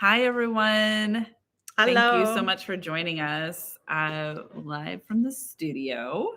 Hi, everyone. Thank you so Hello. much for joining us live from the studio.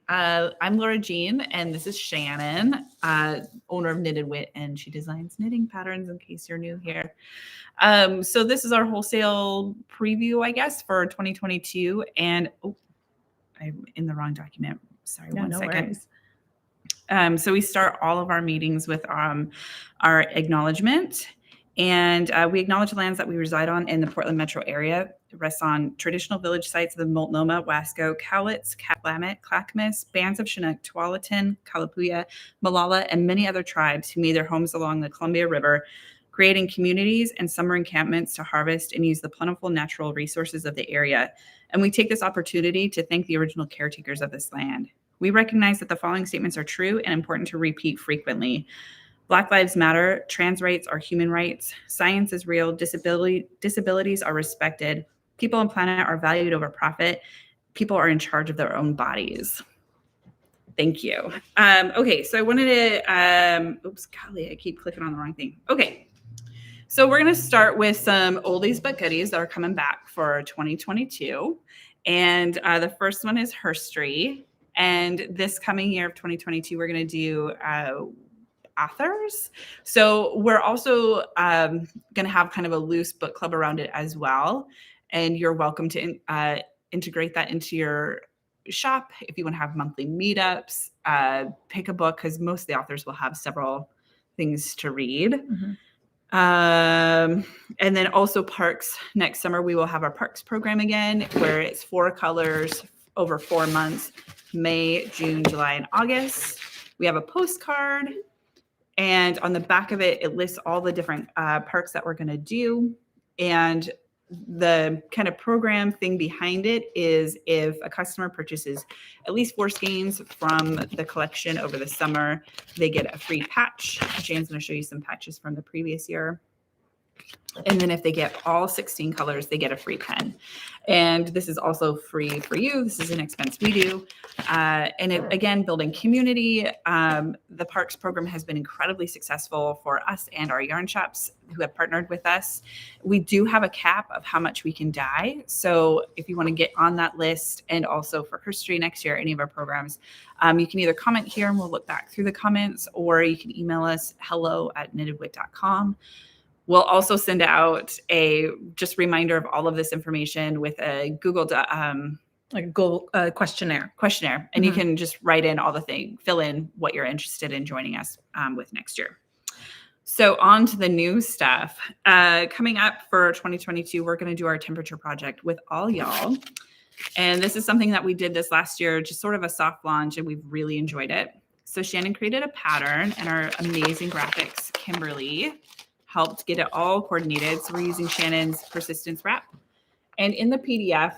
I'm Lorajean, and this is Shannon, owner of Knitted Wit, and she designs knitting patterns in case you're new here. So this is our wholesale preview, I guess, for 2022. And I'm in the wrong document. Sorry, Yeah, one no second. worries. So we start all of our meetings with our acknowledgement. And we acknowledge the lands that we reside on in the Portland metro area. It rests on traditional village sites of the Multnomah, Wasco, Cowlitz, Willamette, Clackamas, bands of Chinook, Tualatin, Kalapuya, Malala, and many other tribes who made their homes along the Columbia River, creating communities and summer encampments to harvest and use the plentiful natural resources of the area. And we take this opportunity to thank the original caretakers of this land. We recognize that the following statements are true and important to repeat frequently. Black Lives Matter, trans rights are human rights, science is real, disabilities are respected, people and planet are valued over profit, people are in charge of their own bodies. Thank you. Okay, so I wanted to, golly, I keep clicking on the wrong thing. Okay, so we're going to start with some oldies but goodies that are coming back for 2022. And the first one is Herstory. And this coming year of 2022, we're going to do authors. So we're also going to have kind of a loose book club around it as well. And you're welcome to integrate that into your shop if you want to have monthly meetups. Pick a book because most of the authors will have several things to read. Mm-hmm. And then also parks. Next summer, we will have our parks program again, where it's 4 colors over 4 months, May, June, July, and August. We have a postcard. And on the back of it, it lists all the different parks that we're going to do. And the kind of program thing behind it is if a customer purchases at least 4 skeins from the collection over the summer, they get a free patch. Jane's going to show you some patches from the previous year. And then if they get all 16 colors, they get a free pen. And this is also free for you. This is an expense we do. And it, again, building community. The Parks program has been incredibly successful for us and our yarn shops who have partnered with us. We do have a cap of how much we can dye. So if you want to get on that list, and also for Herstory next year, any of our programs, you can either comment here and we'll look back through the comments, or you can email us hello@knittedwit.com. We'll also send out a just reminder of all of this information with a Google questionnaire. And you can just write in all the things, fill in what you're interested in joining us with next year. So on to the new stuff. Coming up for 2022, we're going to do our temperature project with all y'all. And this is something that we did this last year, just sort of a soft launch, and we've really enjoyed it. So Shannon created a pattern, and our amazing graphics, Kimberly, helped get it all coordinated. So we're using Shannon's persistence wrap. And in the PDF,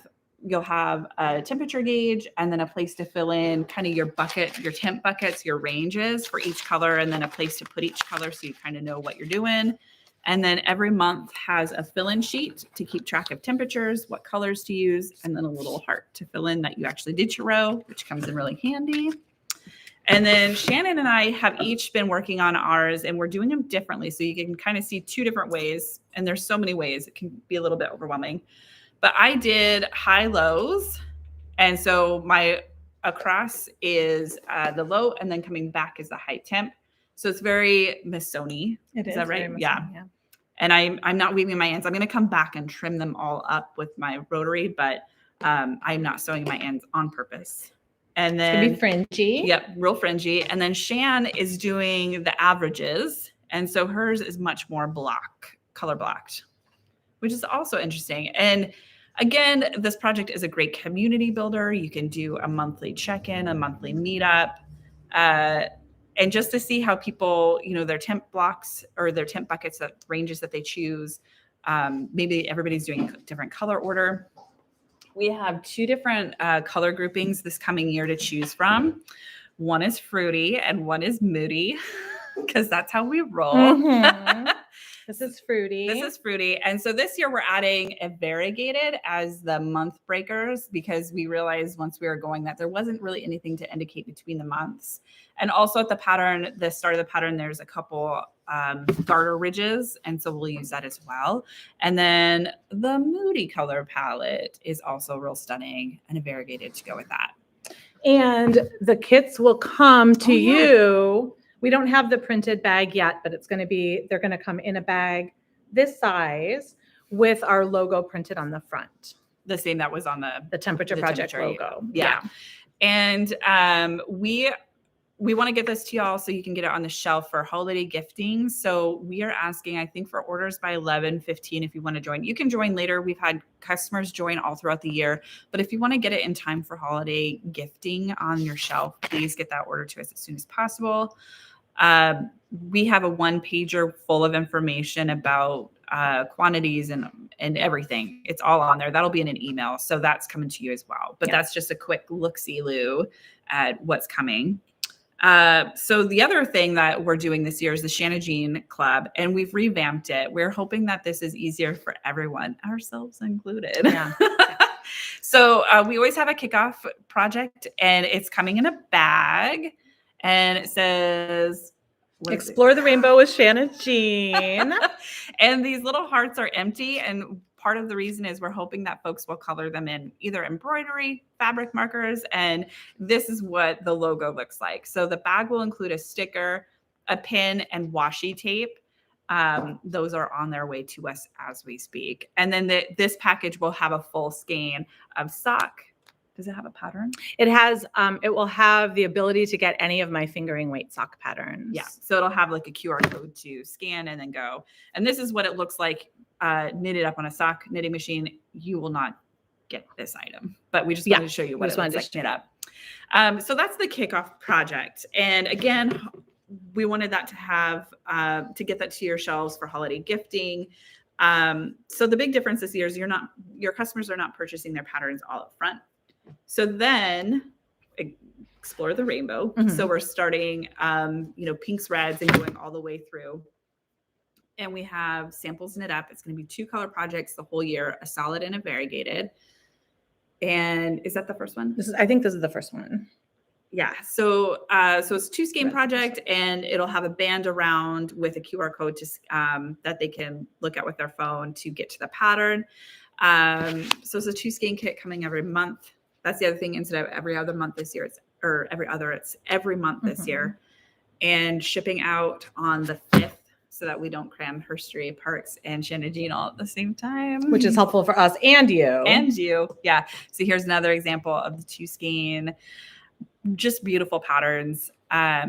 you'll have a temperature gauge and then a place to fill in kind of your bucket, your temp buckets, your ranges for each color, and then a place to put each color so you kind of know what you're doing. And then every month has a fill-in sheet to keep track of temperatures, what colors to use, and then a little heart to fill in that you actually did your row, which comes in really handy. And then Shannon and I have each been working on ours, and we're doing them differently. So you can kind of see 2 different ways, and there's so many ways it can be a little bit overwhelming. But I did high lows. And so my across is the low, and then coming back is the high temp. So it's very Missoni. Is that right? Yeah. And I'm not weaving my ends. I'm going to come back and trim them all up with my rotary, but I'm not sewing my ends on purpose. And then it's gonna be fringy. Yep, real fringy. And then Shan is doing the averages. And so hers is much more color blocked, which is also interesting. And again, this project is a great community builder. You can do a monthly check-in, a monthly meetup, and just to see how people, their temp blocks or their temp buckets, that ranges that they choose. Maybe everybody's doing a different color order. We have 2 different color groupings this coming year to choose from. One is fruity and one is moody, because that's how we roll. Mm-hmm. This is fruity. And so this year we're adding a variegated as the month breakers, because we realized once we were going that there wasn't really anything to indicate between the months. And also at the start of the pattern, there's a couple garter ridges, and so we'll use that as well. And then the Moody color palette is also real stunning and variegated to go with that. And the kits will come to you. We don't have the printed bag yet, but they're going to come in a bag this size with our logo printed on the front. The same that was on the Temperature Project logo. Yeah. And we want to get this to y'all so you can get it on the shelf for holiday gifting. So we are asking, I think, for orders by 11:15 if you want to join. You can join later. We've had customers join all throughout the year. But if you want to get it in time for holiday gifting on your shelf, please get that order to us as soon as possible. We have a 1-pager full of information about quantities and everything. It's all on there. That'll be in an email. So that's coming to you as well. But that's just a quick look-see-loo at what's coming. So the other thing that we're doing this year is the Lorajean Club, and we've revamped it. We're hoping that this is easier for everyone, ourselves included. Yeah. So we always have a kickoff project, and it's coming in a bag, and it says, Explore the Rainbow with Shanna Jean. And these little hearts are empty, and part of the reason is we're hoping that folks will color them in either embroidery, fabric markers, and this is what the logo looks like. So the bag will include a sticker, a pin, and washi tape. Those are on their way to us as we speak. And then this package will have a full skein of sock. Does it have a pattern? It has, it will have the ability to get any of my fingering weight sock patterns. Yeah. So it'll have like a QR code to scan and then go. And this is what it looks like knitted up on a sock knitting machine. You will not get this item, but we just wanted to show you what it looks like knit up. So that's the kickoff project. And again, we wanted that to have, to get that to your shelves for holiday gifting. So the big difference this year is your customers are not purchasing their patterns all up front. So then explore the rainbow. Mm-hmm. So we're starting, pinks, reds, and going all the way through. And we have samples knit up. It's going to be 2 color projects the whole year, a solid and a variegated. And is that the first one? I think this is the first one. Yeah. So it's a 2 skein project, and it'll have a band around with a QR code to that they can look at with their phone to get to the pattern. So it's a 2 skein kit coming every month. That's the other thing. Instead of every other month this year, it's every month this year, and shipping out on the 5th so that we don't cram Herstory, Parks, and Shanna Jean all at the same time. Which is helpful for us and you. And you. Yeah. So here's another example of the 2 skein. Just beautiful patterns. I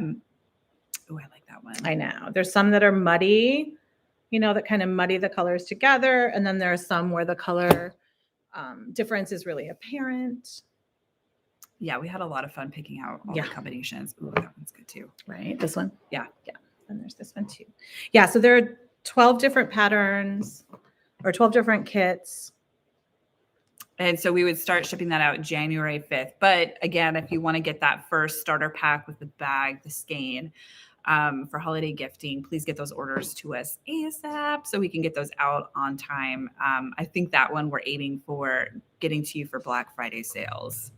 like that one. I know. There's some that are muddy, that kind of muddy the colors together. And then there are some where the color difference is really apparent. Yeah, we had a lot of fun picking out all the combinations. Ooh, that one's good too. Right? This one? Yeah. Yeah. And there's this one too. Yeah. So there are 12 different patterns or 12 different kits. And so we would start shipping that out January 5th. But again, if you want to get that first starter pack with the bag, the skein, for holiday gifting, please get those orders to us ASAP so we can get those out on time. I think that one we're aiming for getting to you for Black Friday sales.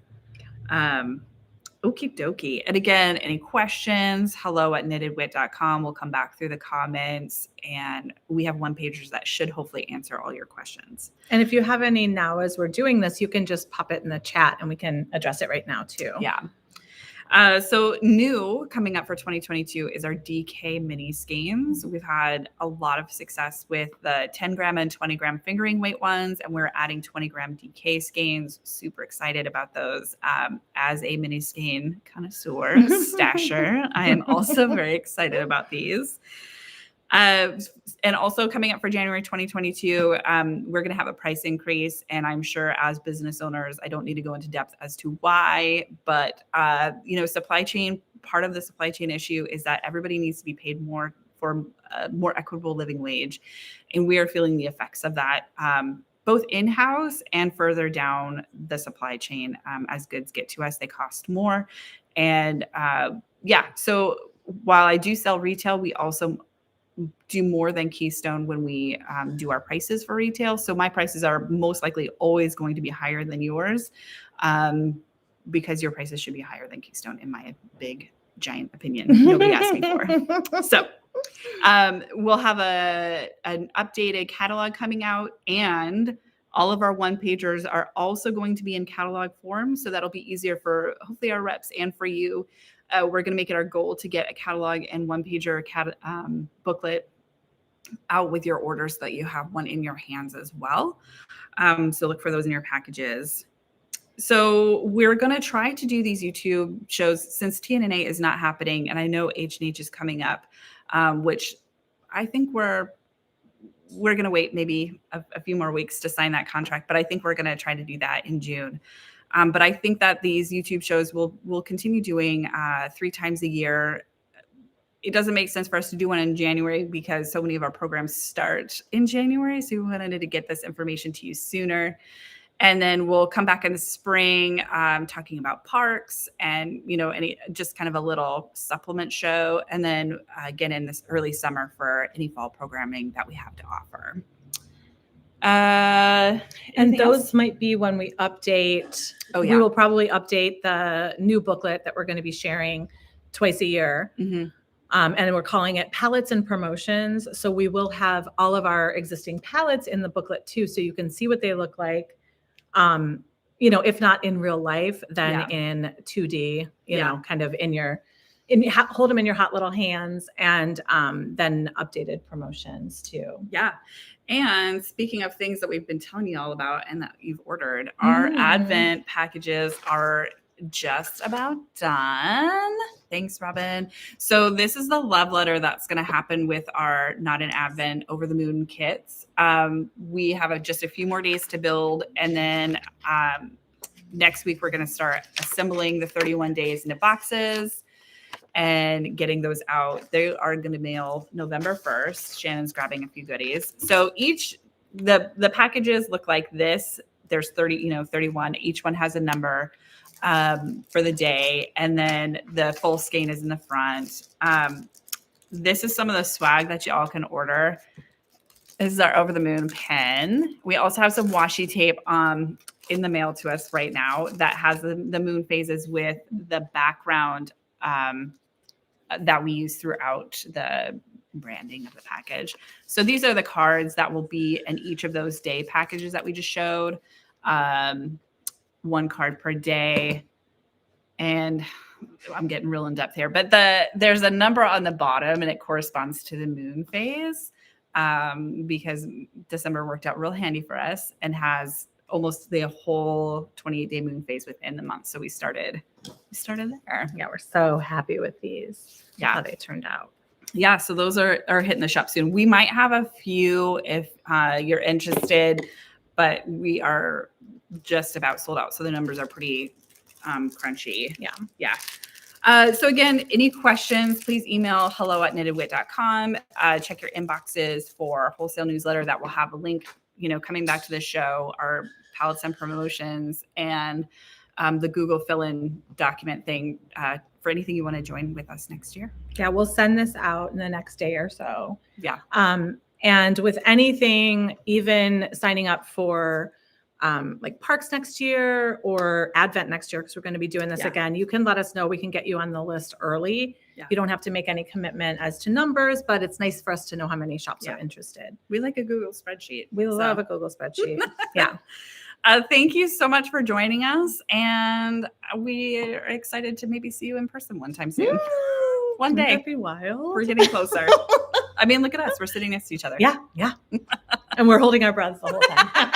Okie dokie. And again, any questions, hello@knittedwit.com. We'll come back through the comments, and we have 1-pagers that should hopefully answer all your questions. And if you have any now as we're doing this, you can just pop it in the chat and we can address it right now too. Yeah. So new coming up for 2022 is our DK mini skeins. We've had a lot of success with the 10 gram and 20 gram fingering weight ones, and we're adding 20 gram DK skeins. Super excited about those. As a mini skein connoisseur, stasher, I am also very excited about these. And also coming up for January 2022, we're going to have a price increase. And I'm sure as business owners, I don't need to go into depth as to why, but, supply chain, part of the supply chain issue is that everybody needs to be paid more for a more equitable living wage. And we are feeling the effects of that, both in-house and further down the supply chain. As goods get to us, they cost more. And so while I do sell retail, we also do more than Keystone when we do our prices for retail. So my prices are most likely always going to be higher than yours, because your prices should be higher than Keystone, in my big, giant opinion. Nobody asked me for. So We'll have an updated catalog coming out, and all of our one-pagers are also going to be in catalog form. So that'll be easier for hopefully our reps and for you. We're going to make it our goal to get a catalog and one-pager booklet out with your orders so that you have one in your hands as well. So look for those in your packages. So we're going to try to do these YouTube shows since TNNA is not happening. And I know H&H is coming up, which I think we're going to wait maybe a few more weeks to sign that contract. But I think we're going to try to do that in June. But I think that these YouTube shows will continue doing 3 times a year. It doesn't make sense for us to do one in January because so many of our programs start in January. So we wanted to get this information to you sooner. And then we'll come back in the spring talking about parks and, just kind of a little supplement show. And then again in this early summer for any fall programming that we have to offer. And those might be when we update. Oh, yeah. We will probably update the new booklet that we're going to be sharing twice a year. Mm-hmm. And we're calling it Palettes and Promotions. So we will have all of our existing palettes in the booklet too, so you can see what they look like. If not in real life, then in 2D, kind of hold them in your hot little hands, and then updated promotions too. Yeah. And speaking of things that we've been telling you all about and that you've ordered, our Advent packages are just about done. Thanks, Robin. So this is the love letter that's going to happen with our Not an Advent Over the Moon kits. We have just a few more days to build. And then next week, we're going to start assembling the 31 days into boxes and getting those out. They are going to mail November 1st. Shannon's grabbing a few goodies. So the packages look like this. There's 31. Each one has a number for the day. And then the full skein is in the front. This is some of the swag that you all can order. This is our Over the Moon pen. We also have some washi tape in the mail to us right now that has the moon phases with the background that we use throughout the branding of the package. So these are the cards that will be in each of those day packages that we just showed. 1 card per day. And I'm getting real in depth here, but there's a number on the bottom and it corresponds to the moon phase because December worked out real handy for us and has almost the whole 28-day moon phase within the month. So we started there. Yeah, we're so happy with these. Yeah, how they turned out. Yeah, so those are hitting the shop soon. We might have a few if you're interested, but we are just about sold out. So the numbers are pretty crunchy. Yeah. So again, any questions, please email hello@knittedwit.com. Check your inboxes for Wholesale newsletter that will have a link, coming back to the show, our palettes and promotions, and the Google fill-in document thing for anything you want to join with us next year. Yeah, we'll send this out in the next day or so. Yeah. And with anything, even signing up for like parks next year or Advent next year, because we're going to be doing this again, you can let us know. We can get you on the list early. Yeah. You don't have to make any commitment as to numbers, but it's nice for us to know how many shops are interested. We like a Google spreadsheet. We love a Google spreadsheet. Yeah. Thank you so much for joining us. And we are excited to maybe see you in person one time soon. One day. That'd be wild. We're getting closer. I mean, look at us. We're sitting next to each other. Yeah. Yeah. And we're holding our breaths the whole time.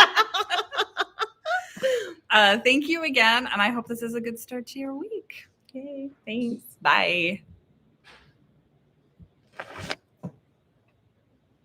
Thank you again. And I hope this is a good start to your week. Okay. Thanks. Bye.